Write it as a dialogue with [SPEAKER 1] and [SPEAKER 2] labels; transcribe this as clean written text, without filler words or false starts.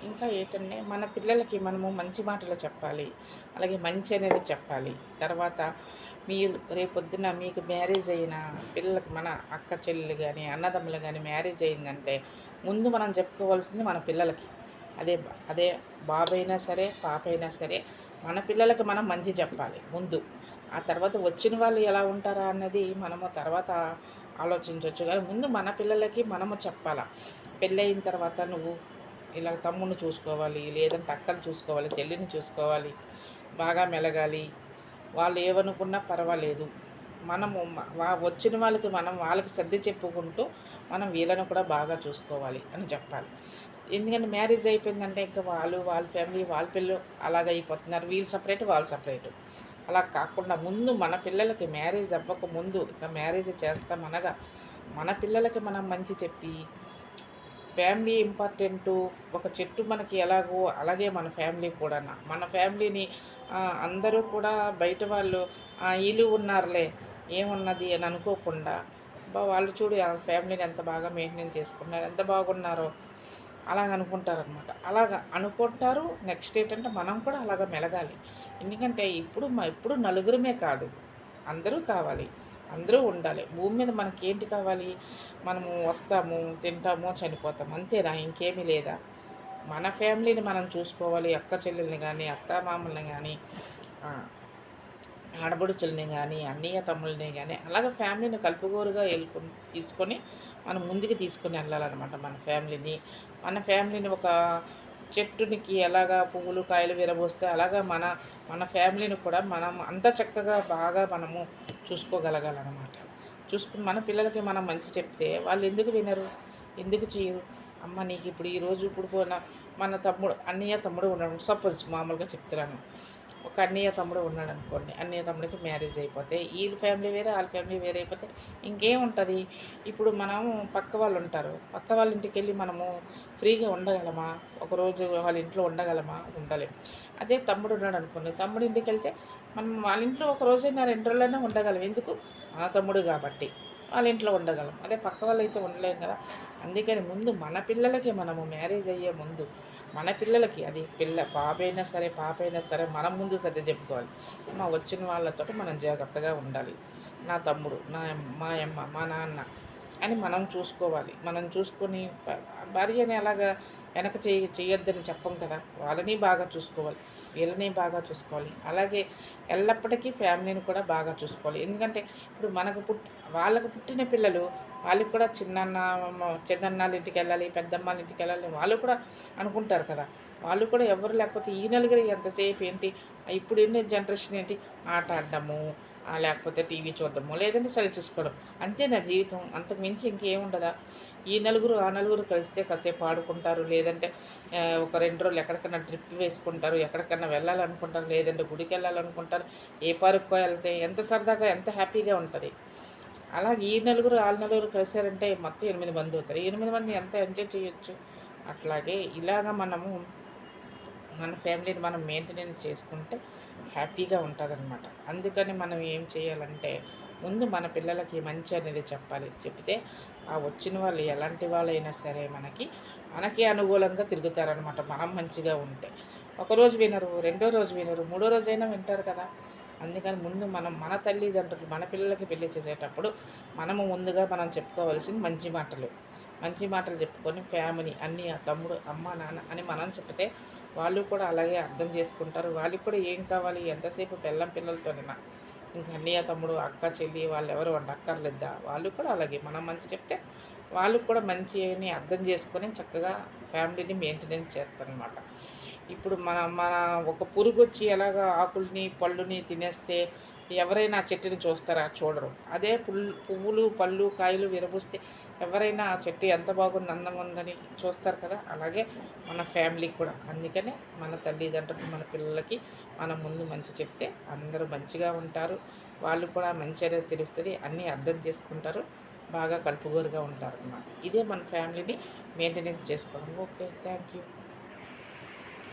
[SPEAKER 1] ఇంకా ఏంటంటే మన పిల్లలకి మనము మంచి మాటలు చెప్పాలి. అలాగే మంచి అనేది చెప్పాలి. తర్వాత మీరు రేపొద్దున మీకు మ్యారేజ్ అయిన పిల్లలకి మన అక్క చెల్లెలు గాని, అన్నదమ్ములు గాని మ్యారేజ్ అయిందంటే ముందు మనం చెప్పుకోవాల్సింది మన పిల్లలకి. అదే బాబైనా సరే, పాపైనా సరే మన పిల్లలకి మనం మంచి చెప్పాలి ముందు. ఆ తర్వాత వచ్చిన వాళ్ళు ఎలా ఉంటారా అన్నది మనము తర్వాత ఆలోచించొచ్చు. కానీ ముందు మన పిల్లలకి మనము చెప్పాలా. పెళ్ళయిన తర్వాత నువ్వు ఇలా తమ్ముడిని చూసుకోవాలి, లేదంటే అక్కని చూసుకోవాలి, చెల్లిని చూసుకోవాలి, బాగా మెలగాలి. వాళ్ళు ఏమనుకున్నా పర్వాలేదు. మనము వచ్చిన వాళ్ళకి మనం వాళ్ళకి సర్ది చెప్పుకుంటూ మనం వీళ్ళని కూడా బాగా చూసుకోవాలి అని చెప్పాలి. ఎందుకంటే మ్యారేజ్ అయిపోయిందంటే ఇంకా వాళ్ళ ఫ్యామిలీ వాళ్ళ పిల్లలు అలాగైపోతున్నారు. వీళ్ళు సపరేట్ వాళ్ళు సపరేటు. అలా కాకుండా ముందు మన పిల్లలకి మ్యారేజ్ అవ్వక ముందు ఇంకా మ్యారేజ్ చేస్తామనగా మన పిల్లలకి మనం మంచి చెప్పి ఫ్యామిలీ ఇంపార్టెంటు. ఒక చెట్టు మనకి ఎలాగో అలాగే మన ఫ్యామిలీ కూడా. మన ఫ్యామిలీని అందరూ కూడా బయట వాళ్ళు ఈళ్ళు ఉన్నారులే ఏమున్నది అని అనుకోకుండా వాళ్ళు చూడు ఆ ఫ్యామిలీని ఎంత బాగా మెయింటైన్ చేసుకున్నారు, ఎంత బాగున్నారో అలాగ అనుకుంటారనమాట. అలాగ అనుకుంటారు. నెక్స్ట్ ఏంటంటే మనం కూడా అలాగ మెలగాలి. ఎందుకంటే ఇప్పుడు నలుగురమే కాదు, అందరూ కావాలి. అందరూ ఉండాలి. భూమి మీద మనకేంటి కావాలి? మనము వస్తాము, తింటాము, చనిపోతాము. అంతేనా? ఇంకేమీ లేదా? మన ఫ్యామిలీని మనం చూసుకోవాలి. అక్క చెల్లెల్ని గానీ, అత్తామామల్ని గానీ, ఆడపడుచుల్ని గానీ, అన్నయ్య తమ్ముళ్ళని గానీ అలాగ ఫ్యామిలీని కలుపుగోలుగా తీసుకొని మనం ముందుకు తీసుకొని వెళ్ళాలన్నమాట మన ఫ్యామిలీని ఒక చెట్టునికి ఎలాగా పువ్వులు, కాయలు విరబోస్తే అలాగా మన మన ఫ్యామిలీని కూడా మనం అంత చక్కగా బాగా మనము చూసుకోగలగాలన్నమాట. చూసుకుని మన పిల్లలకి మనం మంచి చెప్తే వాళ్ళు ఎందుకు వినరు? ఎందుకు చేయరు? అమ్మ నీకు ఇప్పుడు పోయిన మన అన్నయ్య తమ్ముడు ఉన్నాడు. సపోజ్ మామూలుగా చెప్తున్నాను. ఒక అన్నయ్య తమ్ముడు ఉన్నాడు అనుకోండి. అన్నయ్య తమ్ముడికి మ్యారేజ్ అయిపోతే వీళ్ళ ఫ్యామిలీ వేరే, వాళ్ళ ఫ్యామిలీ వేరే అయిపోతే ఇంకేముంటుంది? ఇప్పుడు మనం పక్క వాళ్ళు ఉంటారు. పక్క వాళ్ళ ఇంటికి వెళ్ళి మనము ఫ్రీగా ఉండగలమా? ఒకరోజు వాళ్ళ ఇంట్లో ఉండగలమా? ఉండలేము. అదే తమ్ముడు ఉన్నాడు అనుకోండి. తమ్ముడి ఇంటికి వెళ్తే మనం వాళ్ళ ఇంట్లో ఒక రోజైనా 2 రోజులైనా ఉండగలం. ఎందుకు? మన తమ్ముడు కాబట్టి వాళ్ళ ఇంట్లో ఉండగలం. అదే పక్క వాళ్ళు అయితే ఉండలేం కదా. అందుకని ముందు మన పిల్లలకి మనము మ్యారేజ్ అయ్యే ముందు మన పిల్లలకి అది బాబైనా సరే, పాపైనా సరే మనం ముందు సర్ది చెప్పుకోవాలి. వచ్చిన వాళ్ళతో మనం జాగ్రత్తగా ఉండాలి. నా తమ్ముడు, మా అమ్మ, మా నాన్న అని మనం చూసుకోవాలి. మనం చూసుకొని భార్యని అలాగా వెనక చేయొద్దని చెప్పం కదా. వాళ్ళని బాగా చూసుకోవాలి, వీళ్ళని బాగా చూసుకోవాలి. అలాగే ఎల్లప్పటికీ ఫ్యామిలీని కూడా బాగా చూసుకోవాలి. ఎందుకంటే ఇప్పుడు వాళ్ళకు పుట్టిన పిల్లలు వాళ్ళకి కూడా చిన్నన్నాళ్ళ ఇంటికి వెళ్ళాలి, పెద్దమ్మాళ్ళ ఇంటికి వెళ్ళాలి వాళ్ళు కూడా అనుకుంటారు కదా. వాళ్ళు కూడా ఎవరు లేకపోతే ఈ నలుగురు ఎంతసేపు ఏంటి, ఇప్పుడు ఎన్ని జనరేషన్ ఏంటి, ఆట ఆడడము, లేకపోతే టీవీ చూడడము, లేదంటే సెల్ చూసుకోవడం, అంతే నా జీవితం. అంతకు మించి ఇంకేముండదా? ఈ నలుగురు ఆ నలుగురు కలిస్తే కాసేపు ఆడుకుంటారు, లేదంటే ఒక 2 రోజులు ఎక్కడికన్నా ట్రిప్ వేసుకుంటారు, ఎక్కడికన్నా వెళ్ళాలనుకుంటారు, లేదంటే గుడికి వెళ్ళాలనుకుంటారు. ఏ పార్క్కో వెళ్తే ఎంత సరదాగా ఎంత హ్యాపీగా ఉంటుంది. అలాగే ఈ నలుగురు ఆ నలుగురు కలిసారంటే మొత్తం 8 మంది అవుతారు. 8 మంది ఎంత ఎంజాయ్ చేయొచ్చు. అట్లాగే ఇలాగ మనము మన ఫ్యామిలీని మనం మెయింటెనెన్స్ చేసుకుంటే హ్యాపీగా ఉంటుందన్నమాట. అందుకని మనం ఏం చేయాలంటే ముందు మన పిల్లలకి మంచి అనేది చెప్పాలి. చెప్తే ఆ వచ్చిన వాళ్ళు ఎలాంటి వాళ్ళైనా సరే మనకి అనుకూలంగా తిరుగుతారనమాట. మనం మంచిగా ఉంటే ఒకరోజు వినరు, రెండో రోజు వినరు, మూడో రోజైనా వింటారు కదా. అందుకని ముందు మన తల్లిదండ్రులు మన పిల్లలకి పెళ్లి చేసేటప్పుడు మనము ముందుగా మనం చెప్పుకోవాల్సింది మంచి మాటలు చెప్పుకొని ఫ్యామిలీ అన్నీ తమ్ముడు, అమ్మ, నాన్న అని మనం చెప్తే వాళ్ళు కూడా అలాగే అర్థం చేసుకుంటారు. వాళ్ళకి కూడా ఏం కావాలి, ఎంతసేపు పిల్లలతోనేనా, ఇంకా అన్నయ్య తమ్ముడు అక్క చెల్లి వాళ్ళు ఎవరు వండక్కర్లేదా? వాళ్ళు కూడా అలాగే మనం మంచి చెప్తే వాళ్ళు కూడా మంచి అని అర్థం చేసుకొని చక్కగా ఫ్యామిలీని మెయింటెనెన్స్ చేస్తారనమాట. ఇప్పుడు మన ఒక పురుగు వచ్చి ఎలాగ ఆకుల్ని పళ్ళుని తినేస్తే ఎవరైనా ఆ చెట్టుని చూస్తారా? చూడరు. అదే పువ్వులు పళ్ళు కాయలు విరబూస్తే ఎవరైనా ఆ చెట్టు ఎంత బాగుంది, అందంగా ఉందని చూస్తారు కదా. అలాగే మన ఫ్యామిలీకి కూడా. అందుకనే మన తల్లిదండ్రులు మన పిల్లలకి మనం ముందు మంచి చెప్తే అందరూ మంచిగా ఉంటారు. వాళ్ళు కూడా మంచి అనేది తెలుస్తుంది, అన్నీ అర్థం చేసుకుంటారు, బాగా కలుపుగోలుగా ఉంటారు అన్నమాట. ఇదే మన ఫ్యామిలీని మెయింటెనెన్స్ చేసుకోవడం. Okay, thank you.